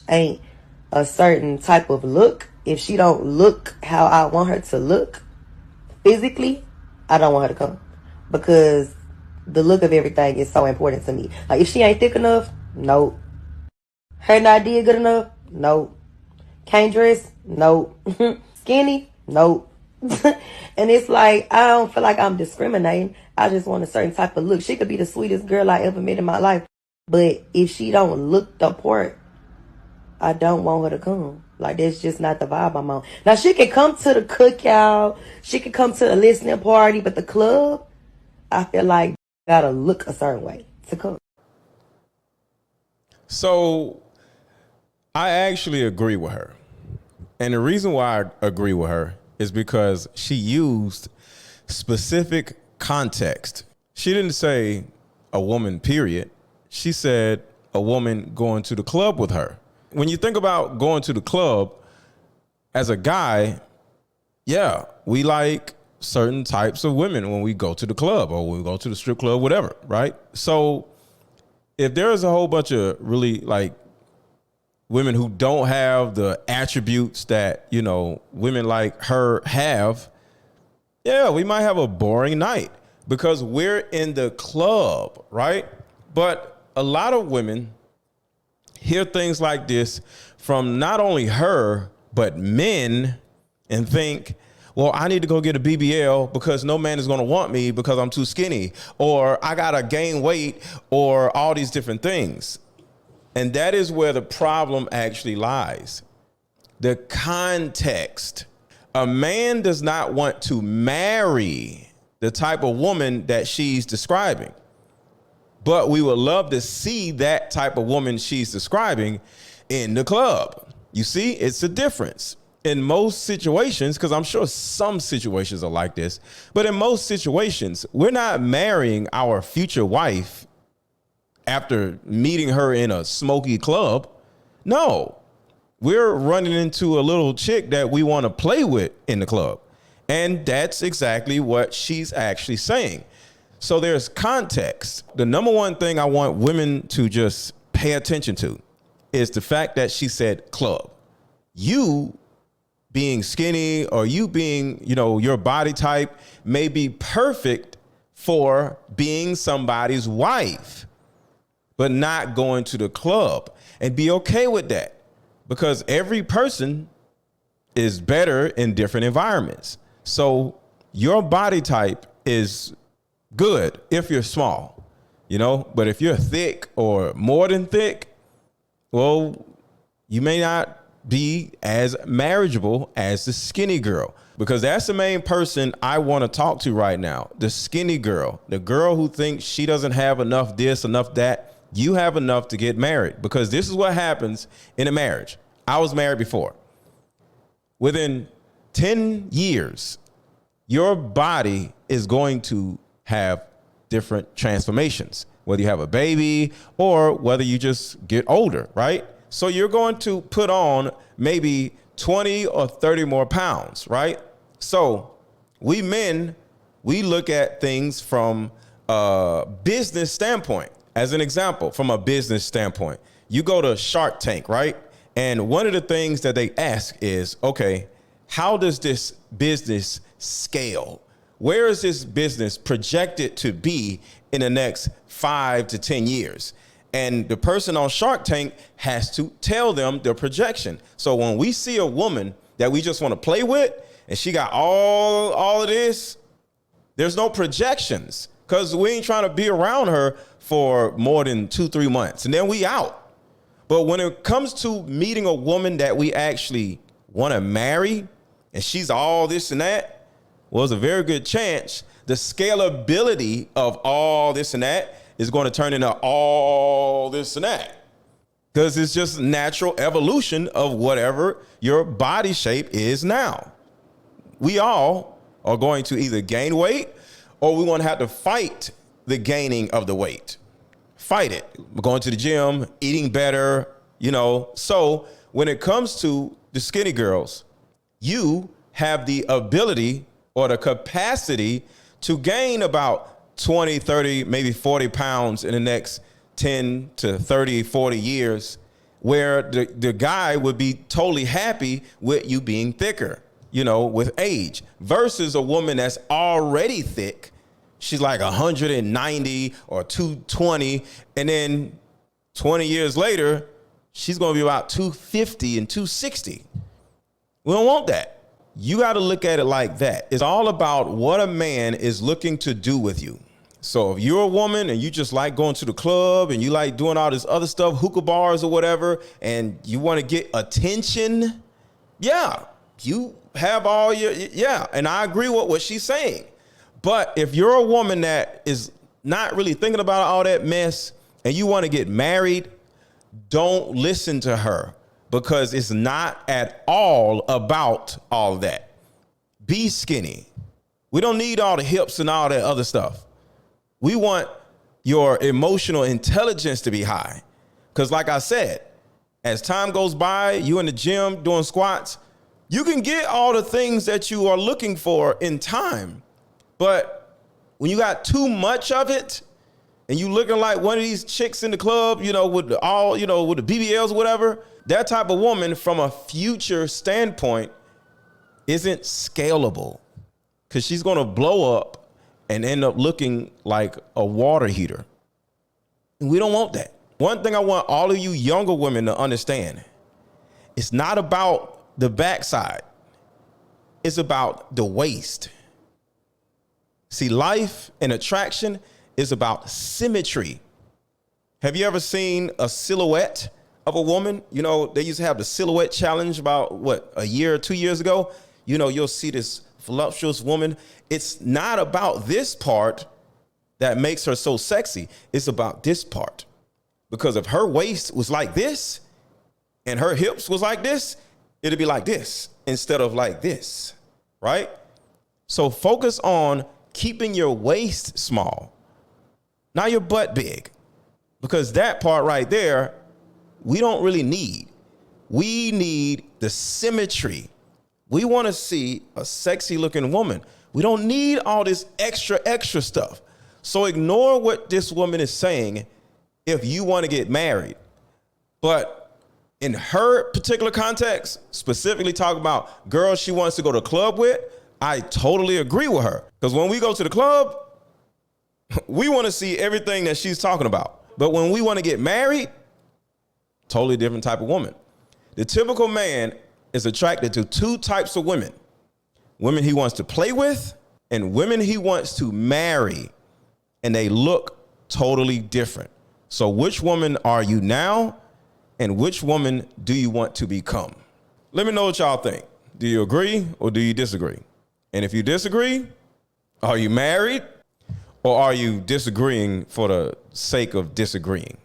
ain't a certain type of look, if she don't look how I want her to look physically, I don't want her to come. Because the look of everything is so important to me. Like, if she ain't thick enough, nope. Her not did good enough, nope. Can't dress, nope. Skinny, nope. And it's like, I don't feel like I'm discriminating. I just want a certain type of look. She could be the sweetest girl I ever met in my life, but if she don't look the part, I don't want her to come. Like, that's just not the vibe I'm on. Now, she can come to the cookout, she can come to the listening party, but the club, I feel like gotta look a certain way to come. So I actually agree with her. And the reason why I agree with her is because she used specific context. She didn't say a woman, period. She said a woman going to the club with her. When you think about going to the club as a guy, yeah, we like certain types of women when we go to the club or when we go to the strip club, whatever, right? So if there's a whole bunch of really like women who don't have the attributes that, you know, women like her have, yeah, we might have a boring night because we're in the club, right? But a lot of women hear things like this from not only her, but men and think, well, I need to go get a BBL because no man is going to want me because I'm too skinny, or I got to gain weight, or all these different things. And that is where the problem actually lies. The context. A man does not want to marry the type of woman that she's describing, but we would love to see that type of woman she's describing in the club. You see, it's a difference. In most situations, because I'm sure some situations are like this, but in most situations, we're not marrying our future wife after meeting her in a smoky club. No, we're running into a little chick that we want to play with in the club. And that's exactly what she's actually saying. So there's context. The number one thing I want women to just pay attention to is the fact that she said club. You being skinny or you being, you know, your body type may be perfect for being somebody's wife, but not going to the club, and be okay with that because every person is better in different environments. So your body type is good if you're small, you know, but if you're thick or more than thick, well, you may not be as marriageable as the skinny girl, because that's the main person I want to talk to right now. The skinny girl, the girl who thinks she doesn't have enough this, enough that. You have enough to get married, because this is what happens in a marriage. I was married before. Within 10 years, your body is going to have different transformations, whether you have a baby or whether you just get older, right? So you're going to put on maybe 20 or 30 more pounds, right? So we men, we look at things from a business standpoint. As an example, from a business standpoint, you go to Shark Tank, right? And one of the things that they ask is, okay, how does this business scale? Where is this business projected to be in the next 5 to 10 years? And the person on Shark Tank has to tell them their projection. So when we see a woman that we just want to play with and she got all of this, there's no projections because we ain't trying to be around her for more than 2-3 months and then we out. But when it comes to meeting a woman that we actually want to marry and she's all this and that, well, there's a very good chance the scalability of all this and that is going to turn into all this and that, because it's just natural evolution of whatever your body shape is now. We all are going to either gain weight or we want to have to fight the gaining of the weight. Fight it. We're going to the gym, eating better, you know. So when it comes to the skinny girls, you have the ability or the capacity to gain about 20, 30, maybe 40 pounds in the next 10 to 30, 40 years where the guy would be totally happy with you being thicker, you know, with age, versus a woman that's already thick. She's like 190 or 220. And then 20 years later, she's going to be about 250 and 260. We don't want that. You got to look at it like that. It's all about what a man is looking to do with you. So if you're a woman and you just like going to the club and you like doing all this other stuff, hookah bars or whatever, and you want to get attention, yeah, you have all your, yeah. And I agree with what she's saying. But if you're a woman that is not really thinking about all that mess and you want to get married, don't listen to her, because it's not at all about all that. Be skinny. We don't need all the hips and all that other stuff. We want your emotional intelligence to be high. Because like I said, as time goes by, you in the gym doing squats, you can get all the things that you are looking for in time. But when you got too much of it and you looking like one of these chicks in the club, you know, with the, all, you know, with the BBLs or whatever, that type of woman from a future standpoint isn't scalable, because she's going to blow up and end up looking like a water heater. And we don't want that. One thing I want all of you younger women to understand, it's not about the backside. It's about the waist. See, life and attraction is about symmetry. Have you ever seen a silhouette of a woman? You know, they used to have the silhouette challenge about, what, a year or 2 years ago? You know, you'll see this voluptuous woman. It's not about this part that makes her so sexy. It's about this part. Because if her waist was like this and her hips was like this, it'd be like this instead of like this, right? So focus on keeping your waist small, not your butt big, because that part right there, we don't really need. We need the symmetry. We want to see a sexy looking woman. We don't need all this extra stuff. So ignore what this woman is saying if you want to get married. But in her particular context, specifically talking about girls she wants to go to the club with, I totally agree with her. Because when we go to the club, we want to see everything that she's talking about. But when we want to get married, totally different type of woman. The typical man is attracted to two types of women: women he wants to play with and women he wants to marry. And they look totally different. So which woman are you now, and which woman do you want to become? Let me know what y'all think. Do you agree or do you disagree? And if you disagree, are you married, or are you disagreeing for the sake of disagreeing?